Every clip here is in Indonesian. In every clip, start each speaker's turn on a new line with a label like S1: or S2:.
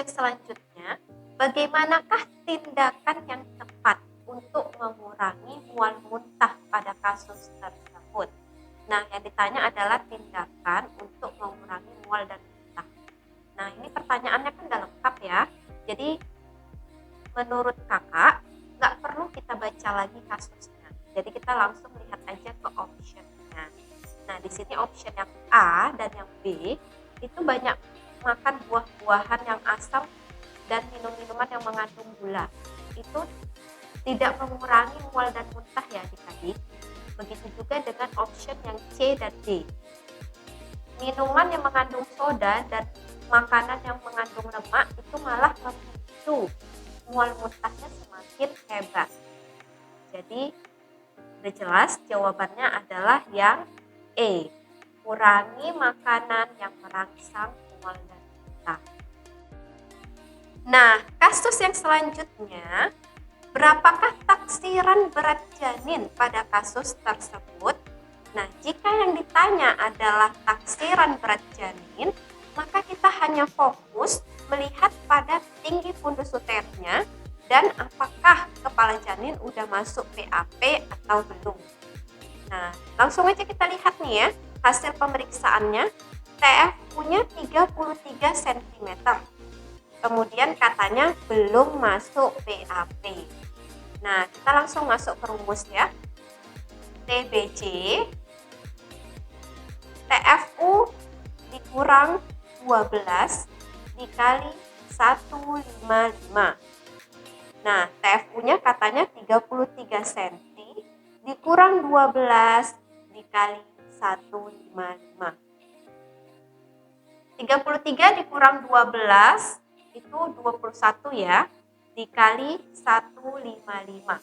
S1: yang selanjutnya, bagaimanakah tindakan yang tepat untuk mengurangi mual muntah pada kasus tersebut? Nah, yang ditanya adalah tindakan untuk mengurangi mual dan muntah. Nah, ini pertanyaannya kan udah lengkap ya. Jadi, menurut kakak, nggak perlu kita baca lagi kasusnya. Jadi, kita langsung lihat aja ke optionnya. Nah, di sini option yang A dan yang B itu banyak makan buah-buahan yang asam dan minum-minuman yang mengandung gula. Itu tidak mengurangi mual dan muntah ya adik-adik. Begitu juga dengan option yang C dan D. Minuman yang mengandung soda dan makanan yang mengandung lemak itu malah memicu mual muntahnya semakin hebat. Jadi udah jelas jawabannya adalah yang E. Kurangi makanan yang merangsang mual dan muntah. Nah, kasus yang selanjutnya, berapakah taksiran berat janin pada kasus tersebut? Nah, jika yang ditanya adalah taksiran berat janin, maka kita hanya fokus melihat pada tinggi fundus uterusnya dan apakah kepala janin udah masuk PAP atau belum. Nah, langsung aja kita lihat nih ya, hasil pemeriksaannya. TFU-nya 33 cm. Kemudian katanya belum masuk PAP. Nah, kita langsung masuk ke rumus ya. TBC TFU dikurang 12 dikali 155. Nah, TFU-nya katanya 33 cm dikurang 12 dikali 155. 33 dikurang 12 itu 21 ya, dikali 155.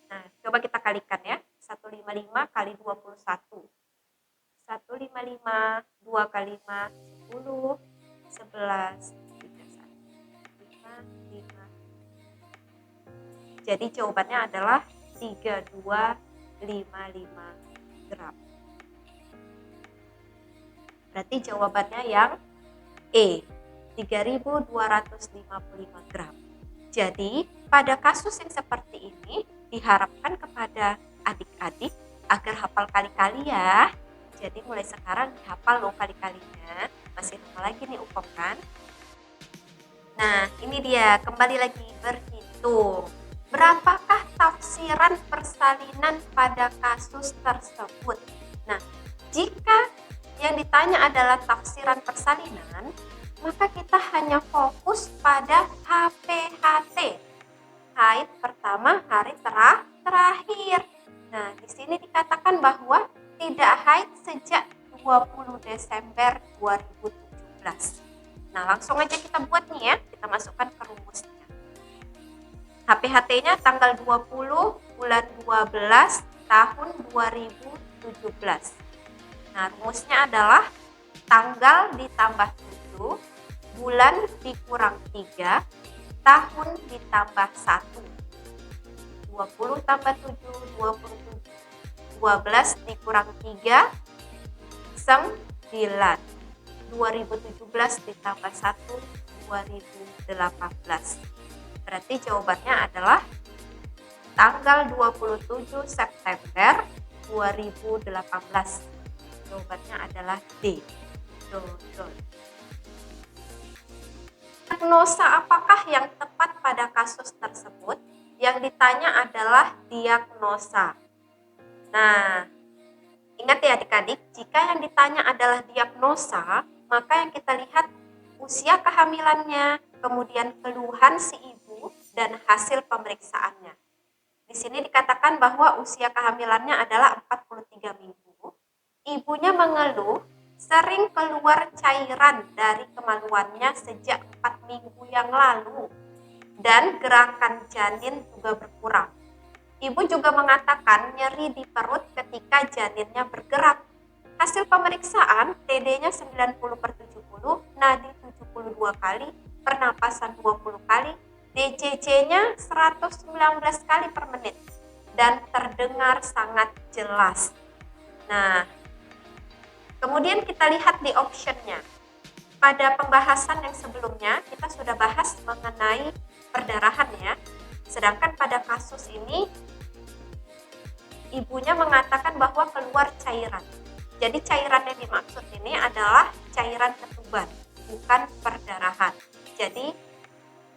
S1: Nah, coba kita kalikan ya. 155 kali 21. 155, 2 kali 5, 10, 11, 3, 1, 5, 5. Jadi jawabannya adalah 3255 gram. Berarti jawabannya yang E, 3255 gram. Jadi, pada kasus yang seperti ini, diharapkan kepada adik-adik agar hafal kali-kali ya. Jadi, mulai sekarang dihafal loh kali-kalinya. Masih lama lagi nih UPOM kan? Nah, ini dia, kembali lagi berhitung. Berapakah tafsiran persalinan pada kasus tersebut? Nah, jika yang ditanya adalah tafsiran persalinan, maka kita hanya fokus pada HPHT. Haid pertama hari terakhir. Nah, di sini dikatakan bahwa tidak haid sejak 20 Desember 2017. Nah, langsung aja kita buat nih ya. Kita masukkan ke rumusnya. HPHT-nya tanggal 20 bulan 12 tahun 2017. Nah, rumusnya adalah tanggal ditambah 7, bulan dikurang 3, tahun ditambah 1. 20 tambah 7, 27. 12 dikurang 3, 9. 2017 ditambah 1, 2018. Berarti jawabannya adalah tanggal 27 September 2018. Jawabannya adalah D. Diagnosa apakah yang tepat pada kasus tersebut? Yang ditanya adalah diagnosa. Nah, ingat ya adik-adik, jika yang ditanya adalah diagnosa, maka yang kita lihat usia kehamilannya, kemudian keluhan si ibu, dan hasil pemeriksaannya. Di sini dikatakan bahwa usia kehamilannya adalah 43 minggu. Ibunya mengeluh sering keluar cairan dari kemaluannya sejak 4 minggu yang lalu dan gerakan janin juga berkurang. Ibu juga mengatakan nyeri di perut ketika janinnya bergerak. Hasil pemeriksaan TD-nya 90/70, nadi 72 kali, pernapasan 20 kali, DCC-nya 119 kali per menit dan terdengar sangat jelas. Nah, kemudian kita lihat di optionnya. pada pembahasan yang sebelumnya kita sudah bahas mengenai perdarahan ya. Sedangkan pada kasus ini ibunya mengatakan bahwa keluar cairan. Jadi cairan yang dimaksud ini adalah cairan ketuban, bukan perdarahan. Jadi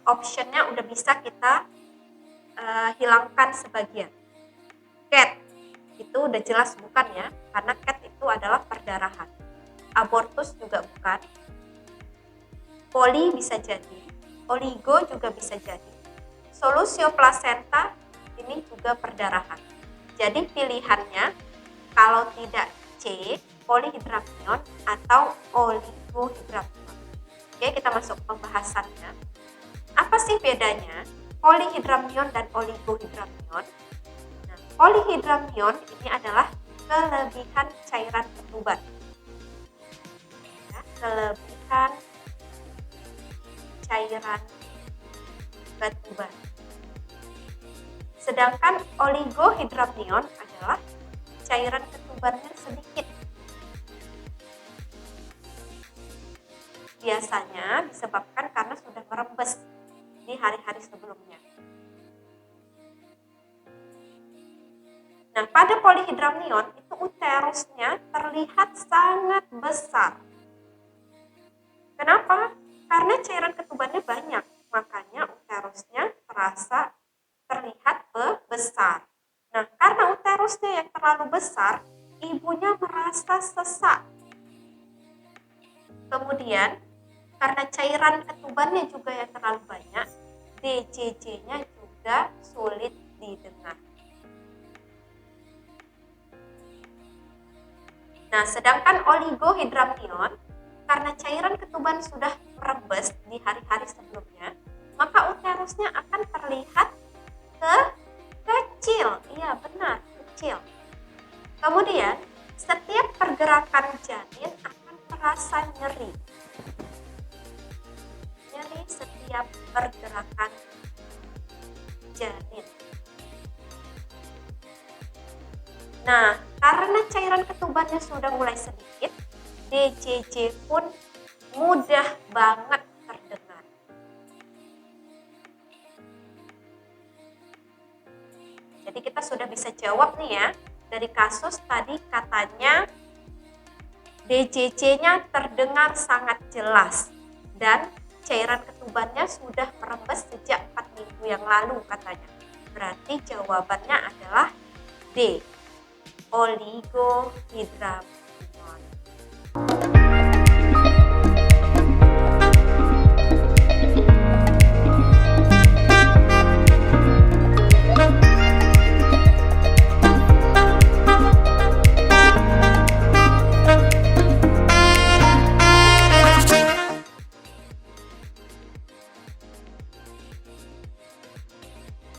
S1: optionnya udah bisa kita hilangkan sebagian. CAT itu udah jelas bukan ya, karena CAT itu adalah perdarahan. Abortus juga bukan. Poli bisa jadi, oligo juga bisa jadi. Solusio placenta ini juga perdarahan. Jadi pilihannya kalau tidak C, polihidramnion atau oligohidramnion. Oke, kita masuk ke pembahasannya. Apa sih bedanya polihidramnion dan oligohidramnion? Nah, polihidramnion ini adalah kelebihan cairan ketuban. Ya, kelebihan cairan ketuban. Sedangkan oligohidramnion adalah cairan ketubannya sedikit. Biasanya disebabkan karena sudah merembes di hari-hari sebelumnya. Nah, pada polihidramnion itu uterusnya terlihat sangat besar. Kenapa? Karena cairan ketubannya banyak, makanya uterusnya terlihat besar. Nah, karena uterusnya yang terlalu besar, ibunya merasa sesak. Kemudian, karena cairan ketubannya juga yang terlalu banyak, DCC-nya juga sulit didengar. Nah, sedangkan oligohidramnion, karena cairan ketuban sudah merembes di hari-hari sebelumnya, maka uterusnya akan terlihat kecil. Iya, benar, kecil. Kemudian, setiap pergerakan janin akan terasa nyeri. Nyeri setiap pergerakan janin. Nah, karena cairan ketubannya sudah mulai sedikit, DCC pun mudah banget terdengar. Jadi kita sudah bisa jawab nih ya, dari kasus tadi katanya DCC-nya terdengar sangat jelas dan cairan ketubannya sudah merembes sejak 4 minggu yang lalu katanya. Berarti jawabannya adalah D, oligohidramnion.